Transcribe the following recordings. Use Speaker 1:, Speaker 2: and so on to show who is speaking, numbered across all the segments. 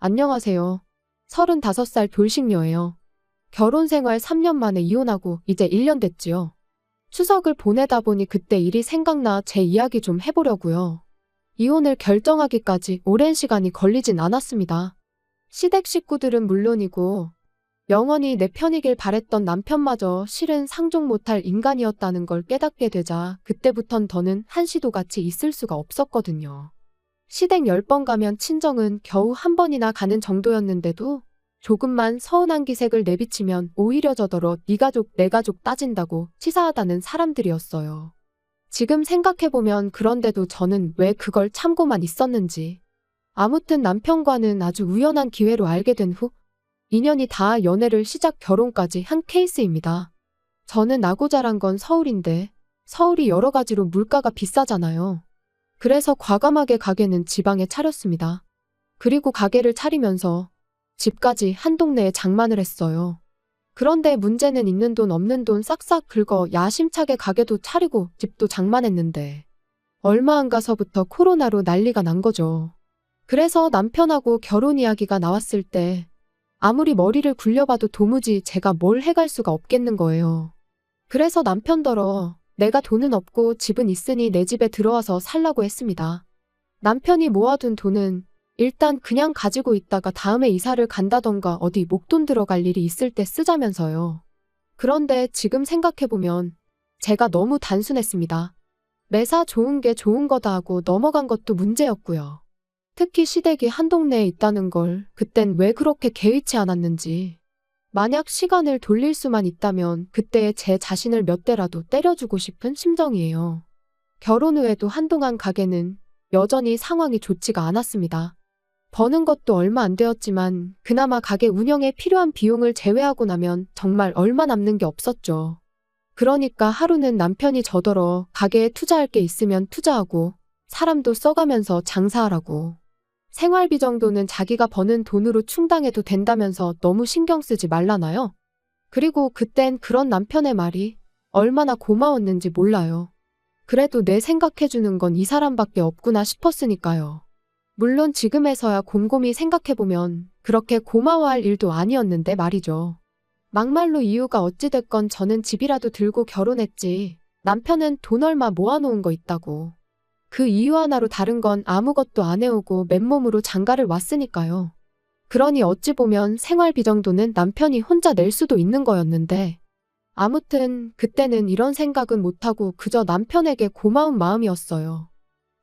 Speaker 1: 안녕하세요. 35살 돌싱녀예요. 결혼 생활 3년 만에 이혼하고 이제 1년 됐지요. 추석을 보내다 보니 그때 일이 생각나 제 이야기 좀 해보려고요. 이혼을 결정하기까지 오랜 시간이 걸리진 않았습니다. 시댁 식구들은 물론이고 영원히 내 편이길 바랬던 남편마저 실은 상종 못할 인간이었다는 걸 깨닫게 되자 그때부턴 더는 한시도 같이 있을 수가 없었거든요. 시댁 10번 가면 친정은 겨우 한 번이나 가는 정도였는데도 조금만 서운한 기색을 내비치면 오히려 저더러 네 가족 내 가족 따진다고 치사하다는 사람들이었어요. 지금 생각해보면 그런데도 저는 왜 그걸 참고만 있었는지. 아무튼 남편과는 아주 우연한 기회로 알게 된 후 인연이 닿아 연애를 시작 결혼까지 한 케이스입니다. 저는 나고 자란 건 서울인데 서울이 여러 가지로 물가가 비싸잖아요. 그래서 과감하게 가게는 지방에 차렸습니다. 그리고 가게를 차리면서 집까지 한 동네에 장만을 했어요. 그런데 문제는 있는 돈 없는 돈 싹싹 긁어 야심차게 가게도 차리고 집도 장만했는데 얼마 안 가서부터 코로나로 난리가 난 거죠. 그래서 남편하고 결혼 이야기가 나왔을 때 아무리 머리를 굴려봐도 도무지 제가 뭘 해갈 수가 없겠는 거예요. 그래서 남편더러 내가 돈은 없고 집은 있으니 내 집에 들어와서 살라고 했습니다. 남편이 모아둔 돈은 일단 그냥 가지고 있다가 다음에 이사를 간다던가 어디 목돈 들어갈 일이 있을 때 쓰자면서요. 그런데 지금 생각해보면 제가 너무 단순했습니다. 매사 좋은 게 좋은 거다 하고 넘어간 것도 문제였고요. 특히 시댁이 한 동네에 있다는 걸 그땐 왜 그렇게 개의치 않았는지. 만약 시간을 돌릴 수만 있다면 그때의 제 자신을 몇 대라도 때려주고 싶은 심정이에요. 결혼 후에도 한동안 가게는 여전히 상황이 좋지가 않았습니다. 버는 것도 얼마 안 되었지만 그나마 가게 운영에 필요한 비용을 제외하고 나면 정말 얼마 남는 게 없었죠. 그러니까 하루는 남편이 저더러 가게에 투자할 게 있으면 투자하고 사람도 써가면서 장사하라고. 생활비 정도는 자기가 버는 돈으로 충당해도 된다면서 너무 신경 쓰지 말라나요? 그리고 그땐 그런 남편의 말이 얼마나 고마웠는지 몰라요. 그래도 내 생각해주는 건 이 사람밖에 없구나 싶었으니까요. 물론 지금에서야 곰곰이 생각해보면 그렇게 고마워할 일도 아니었는데 말이죠. 막말로 이유가 어찌됐건 저는 집이라도 들고 결혼했지 남편은 돈 얼마 모아놓은 거 있다고. 그 이유 하나로 다른 건 아무것도 안 해오고 맨몸으로 장가를 왔으니까요. 그러니 어찌 보면 생활비 정도는 남편이 혼자 낼 수도 있는 거였는데 아무튼 그때는 이런 생각은 못하고 그저 남편에게 고마운 마음이었어요.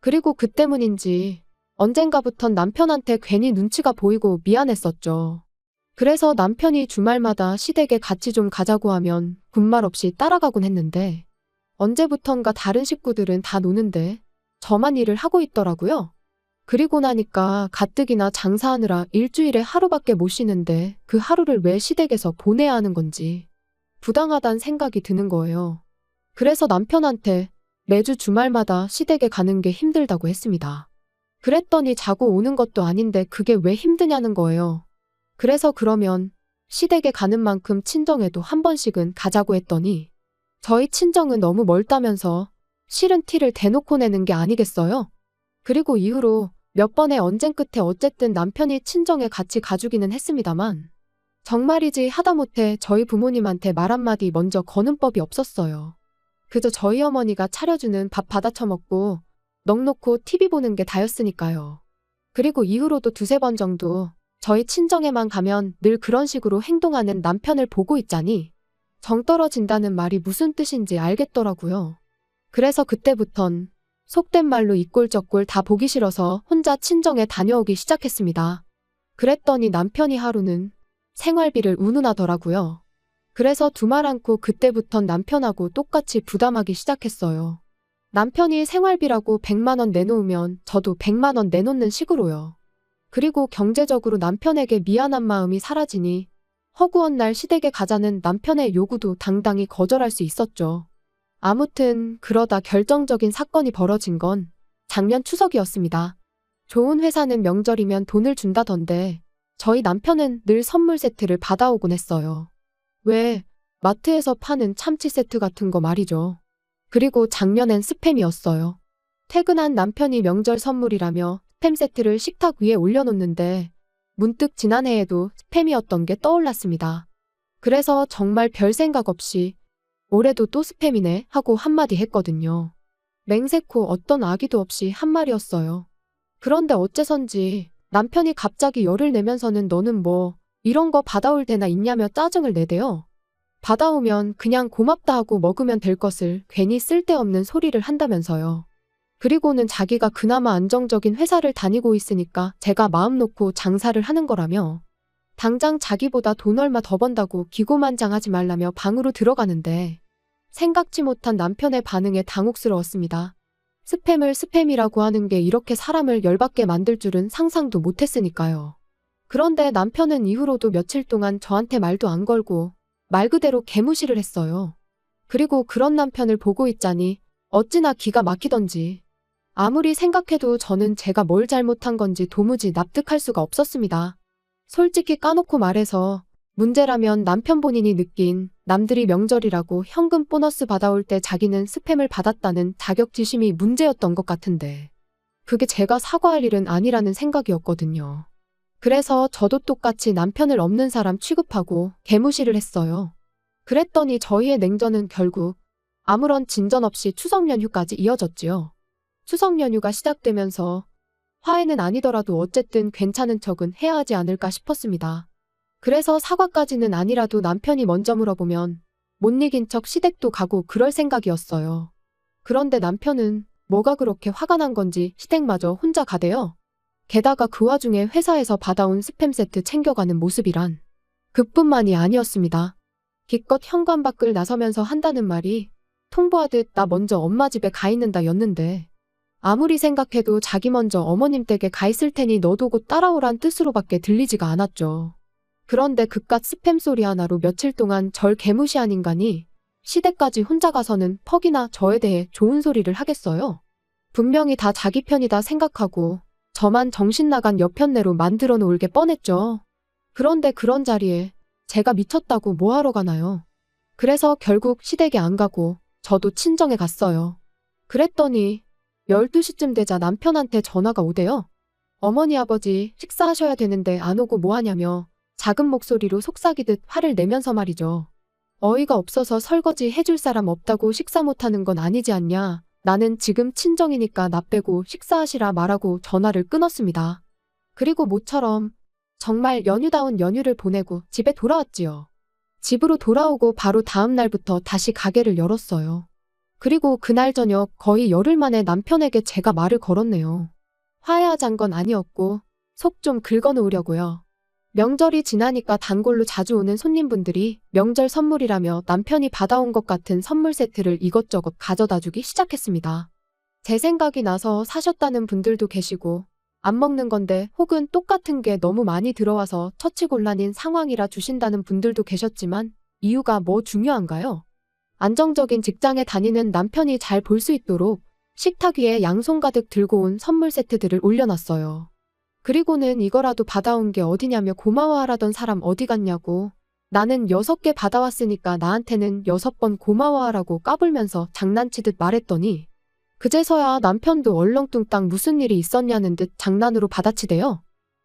Speaker 1: 그리고 그 때문인지 언젠가부턴 남편한테 괜히 눈치가 보이고 미안했었죠. 그래서 남편이 주말마다 시댁에 같이 좀 가자고 하면 군말 없이 따라가곤 했는데 언제부턴가 다른 식구들은 다 노는데 저만 일을 하고 있더라고요. 그리고 나니까 가뜩이나 장사하느라 일주일에 하루밖에 못 쉬는데 그 하루를 왜 시댁에서 보내야 하는 건지 부당하단 생각이 드는 거예요. 그래서 남편한테 매주 주말마다 시댁에 가는 게 힘들다고 했습니다. 그랬더니 자고 오는 것도 아닌데 그게 왜 힘드냐는 거예요. 그래서 그러면 시댁에 가는 만큼 친정에도 한 번씩은 가자고 했더니 저희 친정은 너무 멀다면서 싫은 티를 대놓고 내는 게 아니겠어요? 그리고 이후로 몇 번의 언쟁 끝에 어쨌든 남편이 친정에 같이 가주기는 했습니다만 정말이지 하다못해 저희 부모님한테 말 한마디 먼저 거는 법이 없었어요. 그저 저희 어머니가 차려주는 밥 받아 처먹고 넋 놓고 TV 보는 게 다였으니까요. 그리고 이후로도 두세 번 정도 저희 친정에만 가면 늘 그런 식으로 행동하는 남편을 보고 있자니 정 떨어진다는 말이 무슨 뜻인지 알겠더라고요. 그래서 그때부턴 속된 말로 이꼴저꼴 다 보기 싫어서 혼자 친정에 다녀오기 시작했습니다. 그랬더니 남편이 하루는 생활비를 운운하더라고요. 그래서 두말 않고 그때부턴 남편하고 똑같이 부담하기 시작했어요. 남편이 생활비라고 100만 원 내놓으면 저도 100만 원 내놓는 식으로요. 그리고 경제적으로 남편에게 미안한 마음이 사라지니 허구한 날 시댁에 가자는 남편의 요구도 당당히 거절할 수 있었죠. 아무튼 그러다 결정적인 사건이 벌어진 건 작년 추석이었습니다. 좋은 회사는 명절이면 돈을 준다던데 저희 남편은 늘 선물 세트를 받아오곤 했어요. 왜? 마트에서 파는 참치 세트 같은 거 말이죠. 그리고 작년엔 스팸이었어요. 퇴근한 남편이 명절 선물이라며 스팸 세트를 식탁 위에 올려놓는데 문득 지난해에도 스팸이었던 게 떠올랐습니다. 그래서 정말 별 생각 없이 올해도 또 스팸이네 하고 한마디 했거든요. 맹세코 어떤 아기도 없이 한 말이었어요. 그런데 어째선지 남편이 갑자기 열을 내면서는 너는 뭐 이런 거 받아올 때나 있냐며 짜증을 내대요. 받아오면 그냥 고맙다 하고 먹으면 될 것을 괜히 쓸데없는 소리를 한다면서요. 그리고는 자기가 그나마 안정적인 회사를 다니고 있으니까 제가 마음 놓고 장사를 하는 거라며 당장 자기보다 돈 얼마 더 번다고 기고만장하지 말라며 방으로 들어가는데 생각지 못한 남편의 반응에 당혹스러웠습니다. 스팸을 스팸이라고 하는 게 이렇게 사람을 열받게 만들 줄은 상상도 못했으니까요. 그런데 남편은 이후로도 며칠 동안 저한테 말도 안 걸고 말 그대로 개무시를 했어요. 그리고 그런 남편을 보고 있자니 어찌나 기가 막히던지 아무리 생각해도 저는 제가 뭘 잘못한 건지 도무지 납득할 수가 없었습니다. 솔직히 까놓고 말해서 문제라면 남편 본인이 느낀 남들이 명절이라고 현금 보너스 받아올 때 자기는 스팸을 받았다는 자격지심이 문제였던 것 같은데 그게 제가 사과할 일은 아니라는 생각이었거든요. 그래서 저도 똑같이 남편을 없는 사람 취급하고 개무시를 했어요. 그랬더니 저희의 냉전은 결국 아무런 진전 없이 추석 연휴까지 이어졌지요. 추석 연휴가 시작되면서 화해는 아니더라도 어쨌든 괜찮은 척은 해야 하지 않을까 싶었습니다. 그래서 사과까지는 아니라도 남편이 먼저 물어보면 못 이긴 척 시댁도 가고 그럴 생각이었어요. 그런데 남편은 뭐가 그렇게 화가 난 건지 시댁마저 혼자 가대요. 게다가 그 와중에 회사에서 받아온 스팸 세트 챙겨가는 모습이란 그뿐만이 아니었습니다. 기껏 현관 밖을 나서면서 한다는 말이 통보하듯 나 먼저 엄마 집에 가 있는다 였는데 아무리 생각해도 자기 먼저 어머님 댁에 가 있을 테니 너도 곧 따라오란 뜻으로밖에 들리지가 않았죠. 그런데 그깟 스팸 소리 하나로 며칠 동안 절 개무시한 인간이 시댁까지 혼자 가서는 퍽이나 저에 대해 좋은 소리를 하겠어요. 분명히 다 자기 편이다 생각하고 저만 정신 나간 여편네로 만들어 놓을 게 뻔했죠. 그런데 그런 자리에 제가 미쳤다고 뭐하러 가나요? 그래서 결국 시댁에 안 가고 저도 친정에 갔어요. 그랬더니 12시쯤 되자 남편한테 전화가 오대요. 어머니 아버지 식사하셔야 되는데 안 오고 뭐하냐며 작은 목소리로 속삭이듯 화를 내면서 말이죠. 어이가 없어서 설거지 해줄 사람 없다고 식사 못하는 건 아니지 않냐. 나는 지금 친정이니까 나 빼고 식사하시라 말하고 전화를 끊었습니다. 그리고 모처럼 정말 연휴다운 연휴를 보내고 집에 돌아왔지요. 집으로 돌아오고 바로 다음 날부터 다시 가게를 열었어요. 그리고 그날 저녁 거의 열흘 만에 남편에게 제가 말을 걸었네요. 화해하잔 건 아니었고 속 좀 긁어놓으려고요. 명절이 지나니까 단골로 자주 오는 손님분들이 명절 선물이라며 남편이 받아온 것 같은 선물 세트를 이것저것 가져다주기 시작했습니다. 제 생각이 나서 사셨다는 분들도 계시고 안 먹는 건데 혹은 똑같은 게 너무 많이 들어와서 처치곤란인 상황이라 주신다는 분들도 계셨지만 이유가 뭐 중요한가요? 안정적인 직장에 다니는 남편이 잘 볼 수 있도록 식탁 위에 양손 가득 들고 온 선물 세트들을 올려놨어요. 그리고는 이거라도 받아온 게 어디냐며 고마워하라던 사람 어디 갔냐고 나는 6개 받아왔으니까 나한테는 6번 고마워하라고 까불면서 장난치듯 말했더니 그제서야 남편도 얼렁뚱땅 무슨 일이 있었냐는 듯 장난으로 받아치대요.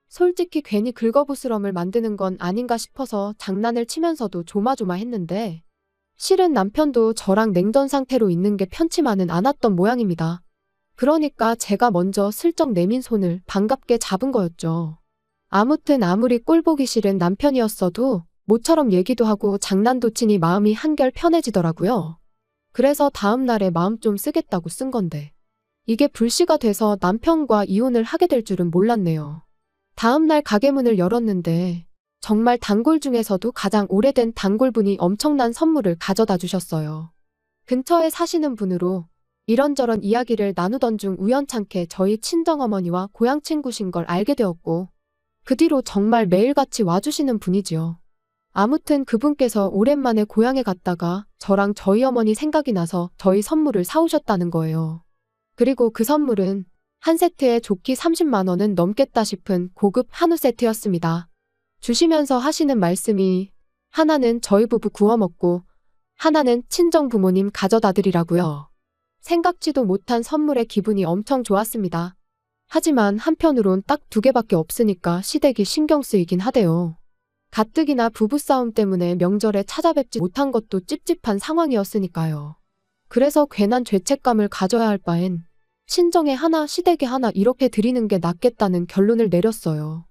Speaker 1: 솔직히 괜히 긁어부스럼을 만드는 건 아닌가 싶어서 장난을 치면서도 조마조마했는데 실은 남편도 저랑 냉전 상태로 있는 게 편치만은 않았던 모양입니다. 그러니까 제가 먼저 슬쩍 내민 손을 반갑게 잡은 거였죠. 아무튼 아무리 꼴보기 싫은 남편이었어도 모처럼 얘기도 하고 장난도 치니 마음이 한결 편해지더라고요. 그래서 다음 날에 마음 좀 쓰겠다고 쓴 건데 이게 불씨가 돼서 남편과 이혼을 하게 될 줄은 몰랐네요. 다음 날 가게 문을 열었는데 정말 단골 중에서도 가장 오래된 단골분이 엄청난 선물을 가져다 주셨어요. 근처에 사시는 분으로 이런저런 이야기를 나누던 중 우연찮게 저희 친정어머니와 고향 친구신 걸 알게 되었고 그 뒤로 정말 매일같이 와주시는 분이지요. 아무튼 그분께서 오랜만에 고향에 갔다가 저랑 저희 어머니 생각이 나서 저희 선물을 사오셨다는 거예요. 그리고 그 선물은 한 세트에 좋기 30만 원은 넘겠다 싶은 고급 한우 세트였습니다. 주시면서 하시는 말씀이 하나는 저희 부부 구워 먹고 하나는 친정 부모님 가져다 드리라고요. 생각지도 못한 선물에 기분이 엄청 좋았습니다. 하지만 한편으론 딱 2개밖에 없으니까 시댁이 신경 쓰이긴 하대요. 가뜩이나 부부싸움 때문에 명절에 찾아뵙지 못한 것도 찝찝한 상황이었으니까요. 그래서 괜한 죄책감을 가져야 할 바엔 친정에 하나 시댁에 하나 이렇게 드리는 게 낫겠다는 결론을 내렸어요.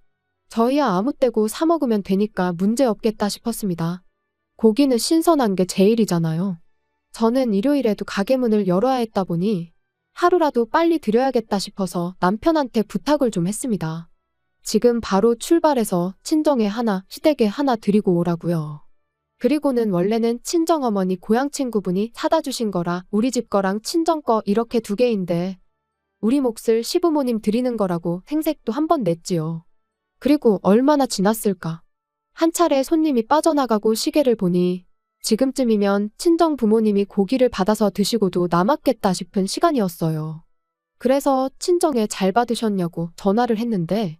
Speaker 1: 저희야 아무 때고 사 먹으면 되니까 문제 없겠다 싶었습니다. 고기는 신선한 게 제일이잖아요. 저는 일요일에도 가게 문을 열어야 했다 보니 하루라도 빨리 드려야겠다 싶어서 남편한테 부탁을 좀 했습니다. 지금 바로 출발해서 친정에 하나, 시댁에 하나 드리고 오라고요. 그리고는 원래는 친정어머니 고향 친구분이 사다 주신 거라 우리 집 거랑 친정 거 이렇게 2개인데 우리 몫을 시부모님 드리는 거라고 생색도 한번 냈지요. 그리고 얼마나 지났을까. 한 차례 손님이 빠져나가고 시계를 보니 지금쯤이면 친정 부모님이 고기를 받아서 드시고도 남았겠다 싶은 시간이었어요. 그래서 친정에 잘 받으셨냐고 전화를 했는데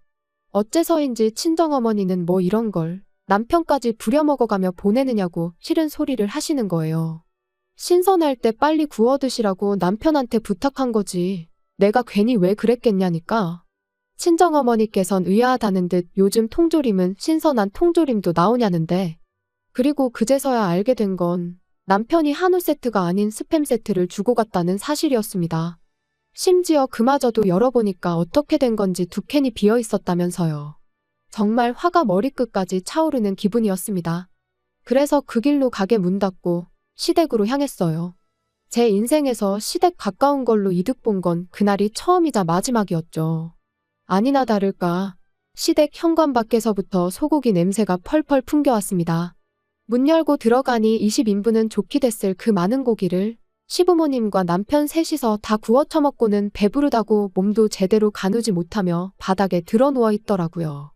Speaker 1: 어째서인지 친정어머니는 뭐 이런 걸 남편까지 부려먹어가며 보내느냐고 싫은 소리를 하시는 거예요. 신선할 때 빨리 구워 드시라고 남편한테 부탁한 거지. 내가 괜히 왜 그랬겠냐니까. 친정어머니께선 의아하다는 듯 요즘 통조림은 신선한 통조림도 나오냐는데 그리고 그제서야 알게 된 건 남편이 한우 세트가 아닌 스팸 세트를 주고 갔다는 사실이었습니다. 심지어 그마저도 열어보니까 어떻게 된 건지 2캔이 비어 있었다면서요. 정말 화가 머리끝까지 차오르는 기분이었습니다. 그래서 그 길로 가게 문 닫고 시댁으로 향했어요. 제 인생에서 시댁 가까운 걸로 이득 본 건 그날이 처음이자 마지막이었죠. 아니나 다를까 시댁 현관 밖에서부터 소고기 냄새가 펄펄 풍겨왔습니다. 문 열고 들어가니 20인분은 좋게 됐을 그 많은 고기를 시부모님과 남편 셋이서 다 구워 처먹고는 배부르다고 몸도 제대로 가누지 못하며 바닥에 드러누워 있더라고요.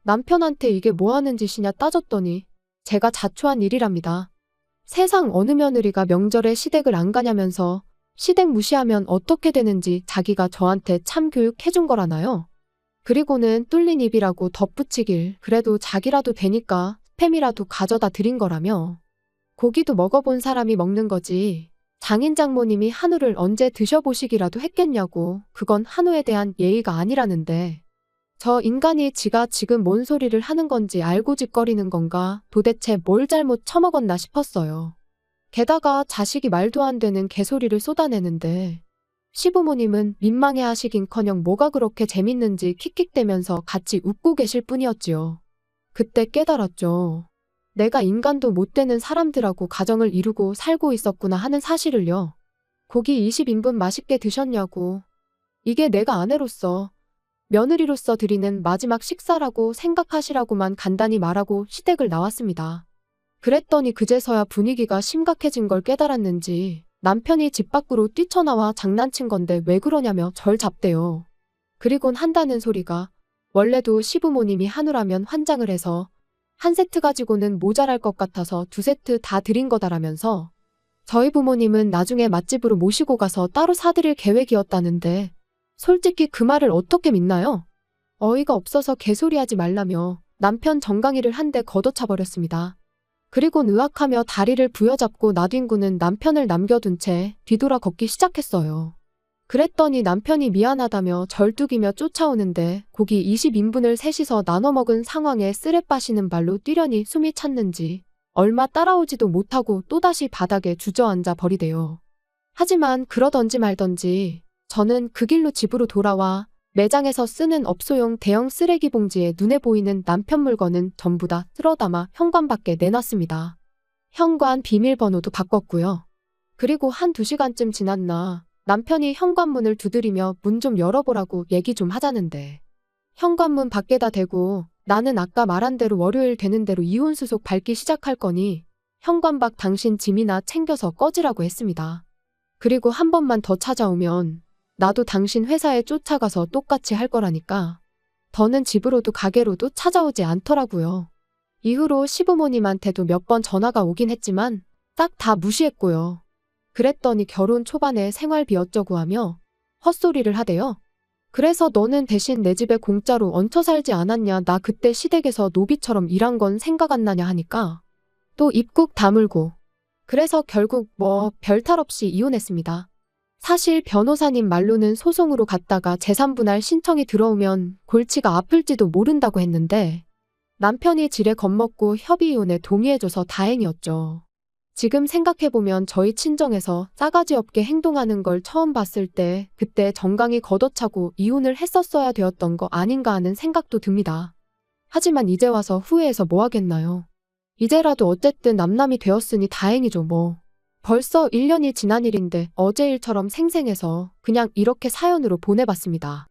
Speaker 1: 남편한테 이게 뭐 하는 짓이냐 따졌더니 제가 자초한 일이랍니다. 세상 어느 며느리가 명절에 시댁을 안 가냐면서 시댁 무시하면 어떻게 되는지 자기가 저한테 참교육 해준 거라나요? 그리고는 뚫린 입이라고 덧붙이길 그래도 자기라도 되니까 스팸이라도 가져다 드린 거라며. 고기도 먹어본 사람이 먹는 거지. 장인 장모님이 한우를 언제 드셔보시기라도 했겠냐고. 그건 한우에 대한 예의가 아니라는데. 저 인간이 지가 지금 뭔 소리를 하는 건지 알고 짓거리는 건가 도대체 뭘 잘못 처먹었나 싶었어요. 게다가 자식이 말도 안 되는 개소리를 쏟아내는데 시부모님은 민망해하시긴커녕 뭐가 그렇게 재밌는지 킥킥대면서 같이 웃고 계실 뿐이었지요. 그때 깨달았죠. 내가 인간도 못 되는 사람들하고 가정을 이루고 살고 있었구나 하는 사실을요. 고기 20인분 맛있게 드셨냐고. 이게 내가 아내로서 며느리로서 드리는 마지막 식사라고 생각하시라고만 간단히 말하고 시댁을 나왔습니다. 그랬더니 그제서야 분위기가 심각해진 걸 깨달았는지 남편이 집 밖으로 뛰쳐나와 장난친 건데 왜 그러냐며 절 잡대요. 그리곤 한다는 소리가 원래도 시부모님이 한우라면 환장을 해서 한 세트 가지고는 모자랄 것 같아서 2세트 다 드린 거다라면서 저희 부모님은 나중에 맛집으로 모시고 가서 따로 사드릴 계획이었다는데 솔직히 그 말을 어떻게 믿나요? 어이가 없어서 개소리하지 말라며 남편 정강이를 한 대 걷어차버렸습니다. 그리곤 의학하며 다리를 부여잡고 나뒹구는 남편을 남겨둔 채 뒤돌아 걷기 시작했어요. 그랬더니 남편이 미안하다며 절뚝이며 쫓아오는데 고기 20인분을 셋이서 나눠 먹은 상황에 쓰레 빠시는 발로 뛰려니 숨이 찼는지 얼마 따라오지도 못하고 또다시 바닥에 주저앉아 버리대요. 하지만 그러던지 말던지 저는 그 길로 집으로 돌아와 매장에서 쓰는 업소용 대형 쓰레기 봉지에 눈에 보이는 남편 물건은 전부 다 쓸어담아 현관 밖에 내놨습니다. 현관 비밀번호도 바꿨고요. 그리고 1~2시간쯤 지났나 남편이 현관문을 두드리며 문 좀 열어보라고 얘기 좀 하자는데 현관문 밖에다 대고 나는 아까 말한 대로 월요일 되는 대로 이혼수속 밟기 시작할 거니 현관 밖 당신 짐이나 챙겨서 꺼지라고 했습니다. 그리고 한 번만 더 찾아오면 나도 당신 회사에 쫓아가서 똑같이 할 거라니까. 더는 집으로도 가게로도 찾아오지 않더라고요. 이후로 시부모님한테도 몇 번 전화가 오긴 했지만 딱 다 무시했고요. 그랬더니 결혼 초반에 생활비 어쩌고 하며 헛소리를 하대요. 그래서 너는 대신 내 집에 공짜로 얹혀 살지 않았냐. 나 그때 시댁에서 노비처럼 일한 건 생각 안 나냐 하니까 또 입국 다물고. 그래서 결국 별 탈 없이 이혼했습니다. 사실 변호사님 말로는 소송으로 갔다가 재산분할 신청이 들어오면 골치가 아플지도 모른다고 했는데 남편이 지레 겁먹고 협의이혼에 동의해줘서 다행이었죠. 지금 생각해보면 저희 친정에서 싸가지 없게 행동하는 걸 처음 봤을 때 그때 정강이 걷어차고 이혼을 했었어야 되었던 거 아닌가 하는 생각도 듭니다. 하지만 이제 와서 후회해서 뭐 하겠나요? 이제라도 어쨌든 남남이 되었으니 다행이죠 뭐. 벌써 1년이 지난 일인데 어제 일처럼 생생해서 그냥 이렇게 사연으로 보내봤습니다.